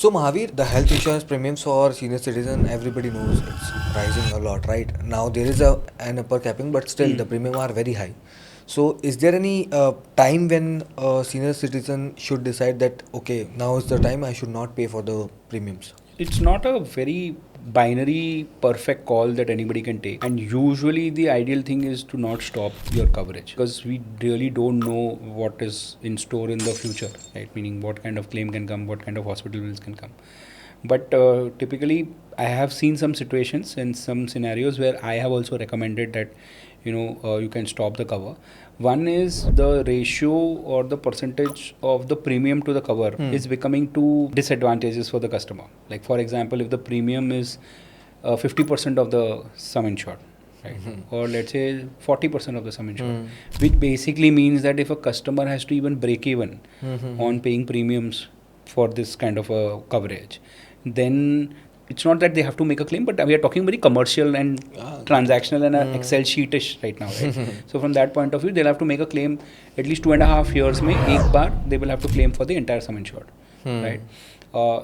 So Mahavir, the health insurance premiums for senior citizen, everybody knows it's rising a lot, right? Now there is an upper capping, but still the premium are very high. So is there any time when a senior citizen should decide that okay, now is the time I should not pay for the premiums? It's not a very binary perfect call that anybody can take, and usually the ideal thing is to not stop your coverage, because we really don't know what is in store in the future, right? Meaning what kind of claim can come, what kind of hospital bills can come. But typically I have seen some situations and some scenarios where I have also recommended that you can stop the cover. One is the ratio or the percentage of the premium to the cover is becoming too disadvantageous for the customer. Like for example, if the premium is 50% of the sum insured, right? Or let's say 40% of the sum insured, which basically means that if a customer has to even break even on paying premiums for this kind of a coverage, then it's not that they have to make a claim, but we are talking very commercial and transactional and Excel sheetish right now, right? So from that point of view, they'll have to make a claim at least 2.5 years mein ek baar they will have to claim for the entire sum insured, right?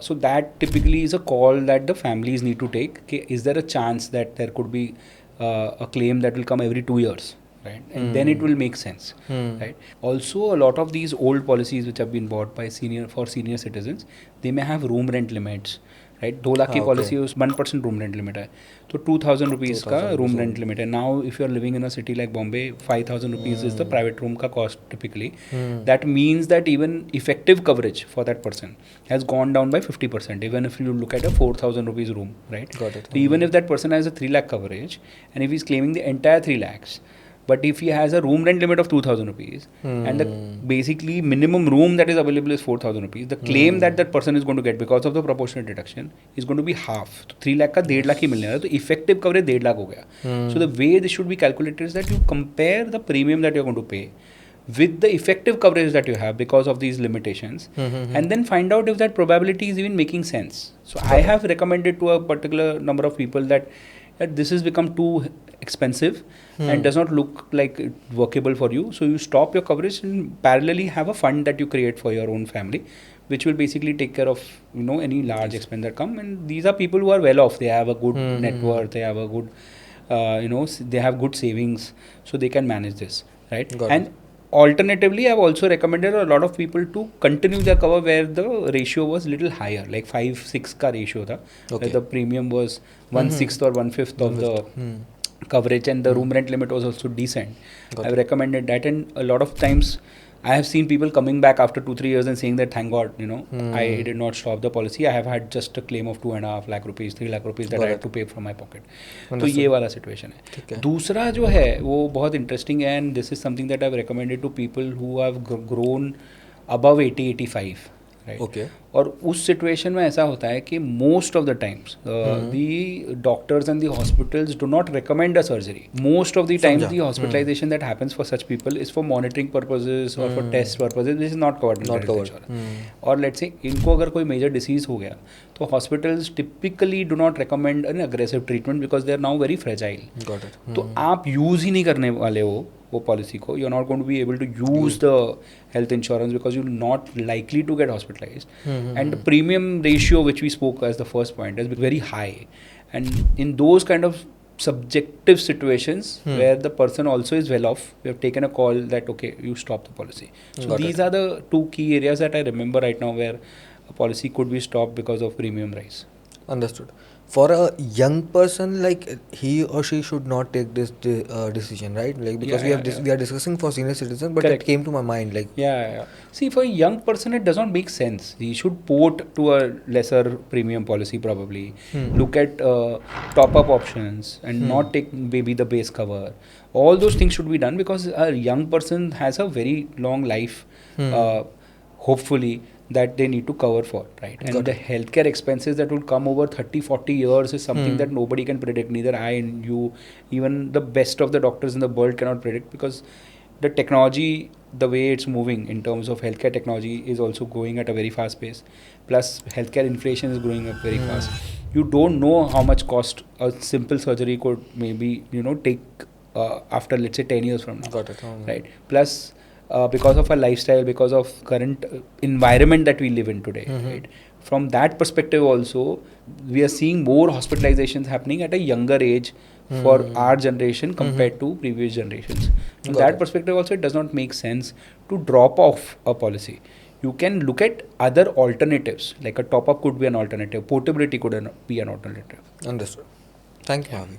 So that typically is a call that the families need to take. Okay, is there a chance that there could be a claim that will come every 2 years? Right? And then it will make sense, right? Also, a lot of these old policies which have been bought by senior citizens, they may have room rent limits, right? 2 lakh की policy उस 1% room rent limit है, तो 2,000 rupees का room rent limit है. Now, if you are living in a city like Bombay, 5,000 rupees is the private room का cost typically. That means that even effective coverage for that person has gone down by 50%. Even if you look at a 4,000 rupees room, right? Got it. So even if that person has a 3 lakh coverage, and if he's claiming the entire 3 lakhs, but if he has a room rent limit of 2,000 rupees and the basically minimum room that is available is 4,000 rupees, the claim that that person is going to get because of the proportionate deduction is going to be half. So 3 lakh का 1.5 लाख ही मिलने वाला है, तो effective coverage 1.5 lakh हो गया. So the way this should be calculated is that you compare the premium that you're going to pay with the effective coverage that you have because of these limitations, and then find out if that probability is even making sense. So I have recommended to a particular number of people that this has become too expensive and does not look like it's workable for you. So you stop your coverage and parallelly have a fund that you create for your own family, which will basically take care of any large expense that come. And these are people who are well off. They have a good net worth. They have a good they have good savings, so they can manage this, right? And alternatively, I've also recommended a lot of people to continue their cover where the ratio was little higher, like 5-6 ka ratio tha, where the premium was 1/6 or 1/5 of the coverage, and the room rent limit was also decent. I've recommended that, and a lot of times I have seen people coming back after 2-3 years and saying that thank God, I did not stop the policy. I have had just a claim of 2.5 lakh rupees, 3 lakh rupees that I had to pay from my pocket. तो ये वाला situation है. दूसरा जो है वो बहुत interesting है, and this is something that I've recommended to people who have grown above 80-85. Right? Okay. और उस सिचुएशन में ऐसा होता है कि most of the times the doctors and the hospitals do not recommend a surgery. Most of the times the hospitalization that happens for such people is for monitoring purposes और for test purposes, this is not covered. और let's say इनको अगर कोई major disease हो गया तो hospitals typically do not recommend an aggressive treatment because they are now very fragile. तो आप यूज ही नहीं करने वाले हो वो पॉलिसी को. You are not going to be able to use the health insurance because you're not likely to get hospitalized. And the premium ratio which we spoke as the first point is very high, and in those kind of subjective situations where the person also is well off, we have taken a call that okay, you stop the policy. So these are the two key areas that I remember right now where a policy could be stopped because of premium rise. Understood. For a young person, like he or she should not take this decision, right? Like because we are discussing for senior citizens, but it came to my mind like see, for a young person it does not make sense. He should port to a lesser premium policy probably. Look at top up options and not take maybe the base cover. All those things should be done because a young person has a very long life, hopefully, that they need to cover for, right? And the healthcare expenses that will come over 30-40 years is something that nobody can predict, neither I and you, even the best of the doctors in the world cannot predict, because the technology, the way it's moving in terms of healthcare technology is also going at a very fast pace, plus healthcare inflation is growing up very fast. You don't know how much cost a simple surgery could maybe take after let's say 10 years from now. Right? Plus because of our lifestyle, because of current environment that we live in today, right? from that perspective also, we are seeing more hospitalizations happening at a younger age for our generation compared to previous generations. From Got that it. perspective also, it does not make sense to drop off a policy. You can look at other alternatives, like a top-up could be an alternative, portability could be an alternative. Understood. Thank you, Mavi.